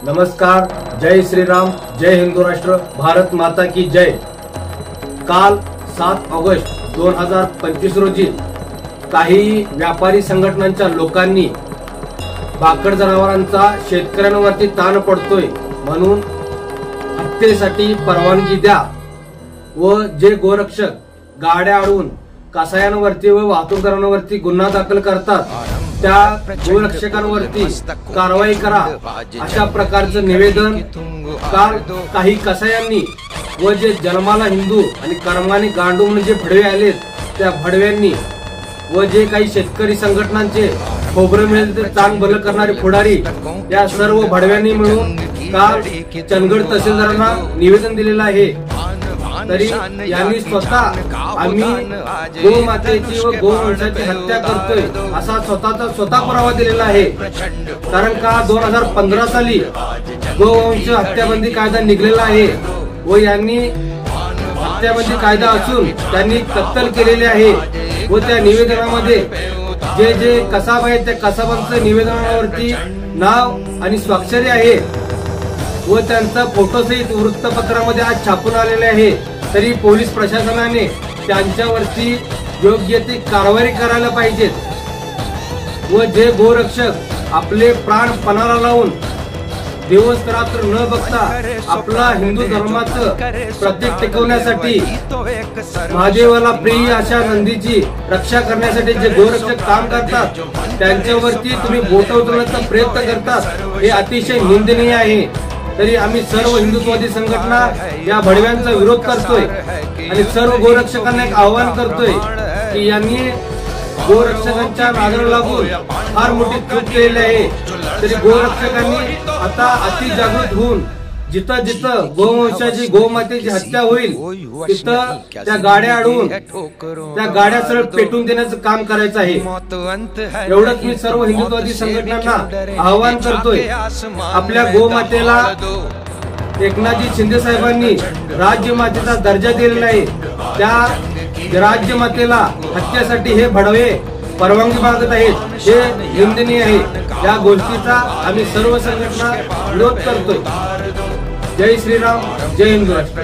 नमस्कार, जय श्रीराम, जय हिंदू राष्ट्र, भारत माता की जय। काल 7 ऑगस्ट 2025 रोजी काही व्यापारी संघटनांच्या लोकांनी भाकड जनावरांचा शेतकऱ्यांवरती ताण पडतोय म्हणून हत्येसाठी परवानगी द्या व जे गोरक्षक गाड्या अडवून कसायांवरती व वाहतूकदारांवरती गुन्हा दाखल करतात त्या गोरक्षकांवरती कारवाई करा अशा प्रकारचं निवेदन काल काही कसायांनी व जे जन्माला हिंदू आणि कर्माने गांडू म्हणून जे भडवे आलेत त्या भडव्यांनी व जे काही शेतकरी संघटनांचे खोबरं मिळेल ते चांग भलं करणारे पुढारी या सर्व भडव्यांनी मिळून काल चंदगड तहसीलदारांना निवेदन दिलेलं आहे। तरी यांनी स्वतः आम्ही गोमातेची व गोवंशाची हत्या करतोय असा स्वतः पुरावा दिलेला आहे। कारण का 2015 साली गोवंश हत्याबंदी कायदा निघालेला आहे व यांनी हत्याबंदी कायदा असून त्यांनी कत्तल केलेले आहे व त्या निवेदनामध्ये जे जे कसाब आहेत त्या कसाबांचं निवेदनावरती नाव आणि स्वाक्षरी आहे व त्यांचा फोटोसहित वृत्तपत्रामध्ये आज छापून आलेले आहे। तरी पोलीस प्रशासनाने त्यांच्यावरती योग्य ती कारवाई करायला पाहिजेत व जे गोरक्षक आपले प्राण पणाला लावून दिवस रात्र न बघता आपला हिंदू धर्माचं प्रतीक टिकवण्यासाठी महादेवाला प्रिय अशा नंदीची रक्षा करण्यासाठी जे गोरक्षक काम करतात त्यांच्यावरती तुम्ही बोट उचलण्याचा प्रयत्न करतात हे अतिशय निंदनीय आहे। तरी आम्ही सर्व हिंदुत्ववादी संघटना या भडव्यांचा विरोध करतोय आणि सर्व गोरक्षकांना एक आवाहन करतोय की यांनी गोरक्षकांच्या नादाला लागून फार मोठी चूक केलेली आहे। तरी गोरक्षकांनी आता अति जागृत होऊन जिथं जिथं गोवंशाची गोमातेची हत्या होईल तिथं त्या गाड्या अडवून त्या गाड्या सरळ पेटून देण्याचं काम करायचं आहे। एवढंच मी सर्व हिंदुत्ववादी संघटनांना आवाहन करतोय। आपल्या गोमातेला एकनाथजी शिंदे साहेबांनी राज्यमातेचा दर्जा दिलेला आहे। त्या राज्यमातेला हत्येसाठी हे भडवे परवानगी मागत आहेत हे निंदनीय आहे। या गोष्टीचा आम्ही सर्व संघटना विरोध करतोय। जय श्रीराम, जय हिंदू राष्ट्र।